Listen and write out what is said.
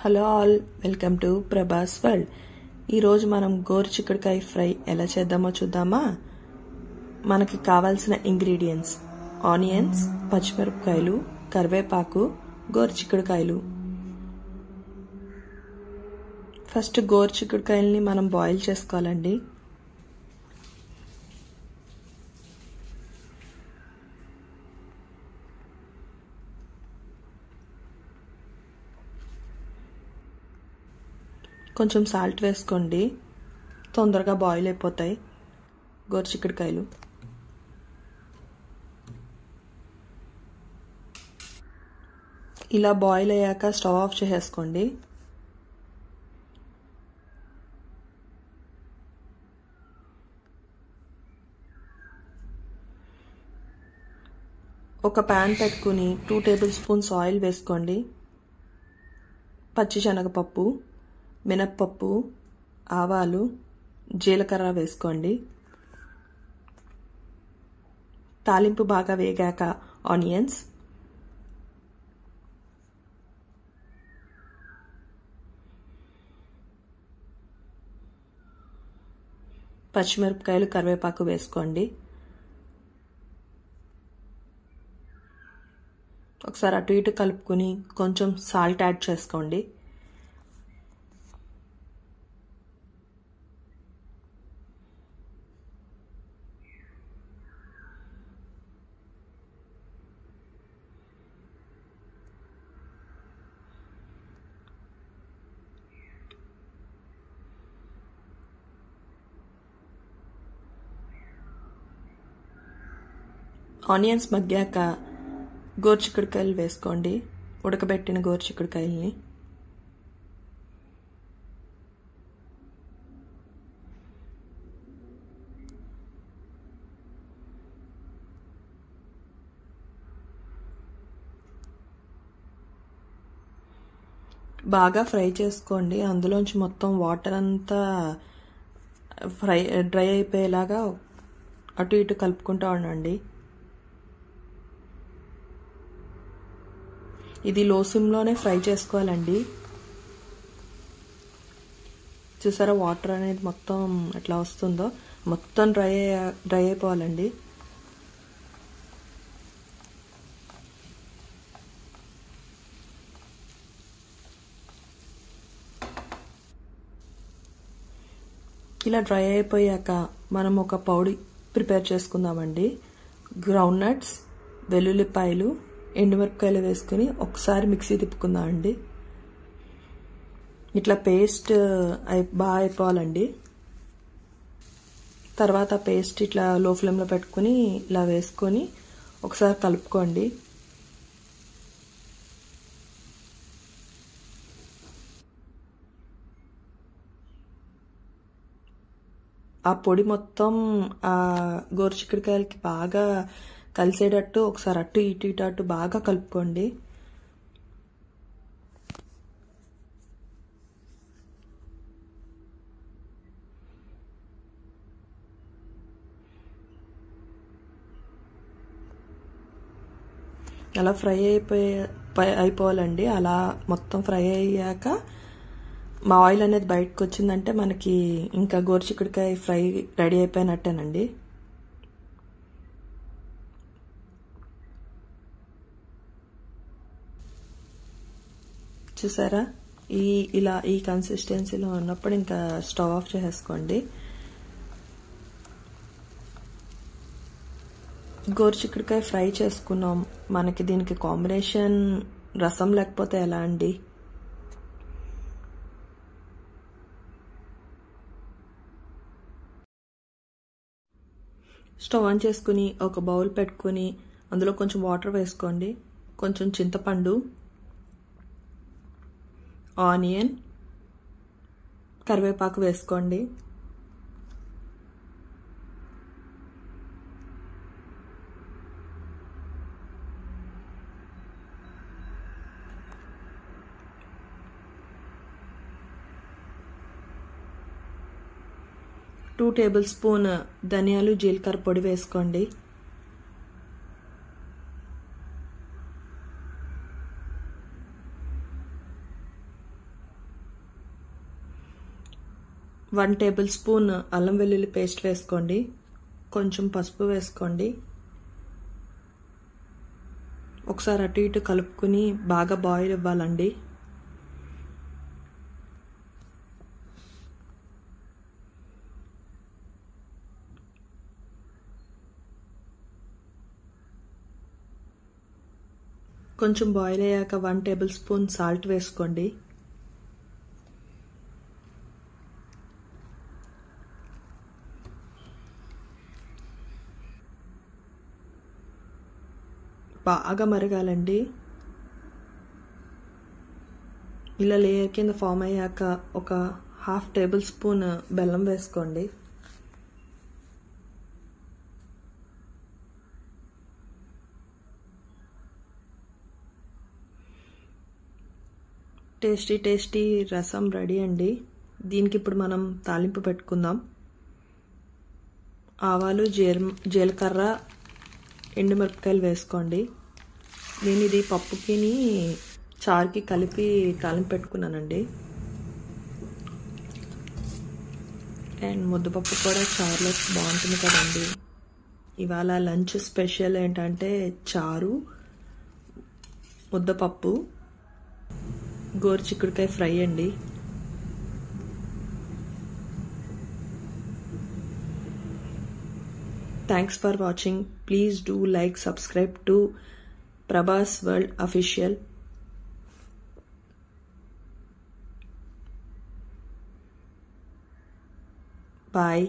Hello all, welcome to Prabhas world. ఈరోజు మనం గోరుచిక్కుడుకాయ fry ఎలా చేద్దామో చూద్దామా. మనకి కావాల్సిన ఇంగ్రీడియంట్స్: ఆనియన్స్, పచ్చిమిరపకాయలు, కరివేపాకు, గోరుచిక్కుడుకాయలు. ఫస్ట్ గోరుచిక్కుడుకాయల్ని మనం బాయిల్ చేసుకోవాలండి. కొంచెం సాల్ట్ వేసుకోండి, తొందరగా బాయిల్ అయిపోతాయి గోరుచిక్కుడుకాయలు. ఇలా బాయిల్ అయ్యాక స్టవ్ ఆఫ్ చేసేసుకోండి. ఒక ప్యాన్ పెట్టుకుని 2 టేబుల్ స్పూన్స్ ఆయిల్ వేసుకోండి. పచ్చిశనగపప్పు, మినప్పప్పు, ఆవాలు, జీలకర్ర వేసుకోండి. తాలింపు బాగా వేగాక ఆనియన్స్, పచ్చిమిరపకాయలు, కరివేపాకు వేసుకోండి. ఒకసారి అటు ఇటు కలుపుకుని కొంచెం సాల్ట్ యాడ్ చేసుకోండి. ఆనియన్స్ మగ్గాక గోరుచిక్కుడుకాయలు వేసుకోండి, ఉడకబెట్టిన గోరుచిక్కుడుకాయల్ని. బాగా ఫ్రై చేసుకోండి. అందులోంచి మొత్తం వాటర్ అంతా డ్రై అయిపోయేలాగా అటు ఇటు కలుపుకుంటూ ఉండండి. ఇది లో సిమ్లోనే ఫ్రై చేసుకోవాలండి. చూసారా, వాటర్ అనేది మొత్తం ఎట్లా వస్తుందో, మొత్తం డ్రై అయిపోవాలండి. ఇలా డ్రై అయిపోయాక మనం ఒక పౌడర్ ప్రిపేర్ చేసుకుందామండి. గ్రౌండ్ నట్స్, వెల్లుల్లిపాయలు, ఎండుమిరపకాయలు వేసుకుని ఒకసారి మిక్సీ తిప్పుకుందామండి. ఇట్లా పేస్ట్ బాగా అయిపోవాలండి. తర్వాత పేస్ట్ ఇట్లా లో ఫ్లేమ్లో పెట్టుకుని ఇలా వేసుకొని ఒకసారి కలుపుకోండి. ఆ పొడి మొత్తం ఆ గోరుచిక్కుడుకాయలకి బాగా కలిసేటట్టు ఒకసారి అటు ఇటు అటు బాగా కలుపుకోండి. అలా ఫ్రై అయిపోవాలండి. అలా మొత్తం ఫ్రై అయ్యాక మా ఆయిల్ అనేది బయటకు వచ్చిందంటే మనకి ఇంకా గోరుచిక్కుడుకాయ ఫ్రై రెడీ అయిపోయినట్టేనండి. చూసారా, ఇలా ఈ కన్సిస్టెన్సీలో ఉన్నప్పుడు ఇంకా స్టవ్ ఆఫ్ చేసేసుకోండి. గోరుచిక్కుడుకాయ ఫ్రై చేసుకున్నాం. మనకి దీనికి కాంబినేషన్ రసం లేకపోతే ఎలా అండి? స్టవ్ ఆన్ చేసుకుని ఒక బౌల్ పెట్టుకుని అందులో కొంచెం వాటర్ వేసుకోండి. కొంచెం చింతపండు, ఆనియన్, కరివేపాకు వేసుకోండి. టూ టేబుల్ స్పూన్ ధనియాలు, జీలకర్ర పొడి వేసుకోండి. 1 టేబుల్ స్పూన్ అల్లం వెల్లుల్లి పేస్ట్ వేసుకోండి. కొంచెం పసుపు వేసుకోండి. ఒకసారి అటు ఇటు కలుపుకుని బాగా బాయిల్ ఇవ్వాలండి. కొంచెం బాయిల్ అయ్యాక 1 టేబుల్ స్పూన్ సాల్ట్ వేసుకోండి. బాగా మరగాలండి. ఇలా లేయర్ కింద ఫామ్ అయ్యాక ఒక 1/2 టేబుల్ స్పూన్ బెల్లం వేసుకోండి. టేస్టీ రసం రెడీ అండి. దీనికి ఇప్పుడు మనం తాలింపు పెట్టుకుందాం. ఆవాలు, జీలకర్ర, ఎండుమిరపకాయలు వేసుకోండి. నేను ఇది పప్పుకి చారుకి కలిపి తాలింపు పెట్టుకున్నానండి. అండ్ ముద్దపప్పు కూడా చారులో బాగుంటుంది కదండి. ఇవాళ లంచ్ స్పెషల్ ఏంటంటే చారు, ముద్దపప్పు, గోరుచిక్కుడుకాయ ఫ్రై అండి. Thanks for watching. Please do like, subscribe to Prabhas World Official. Bye.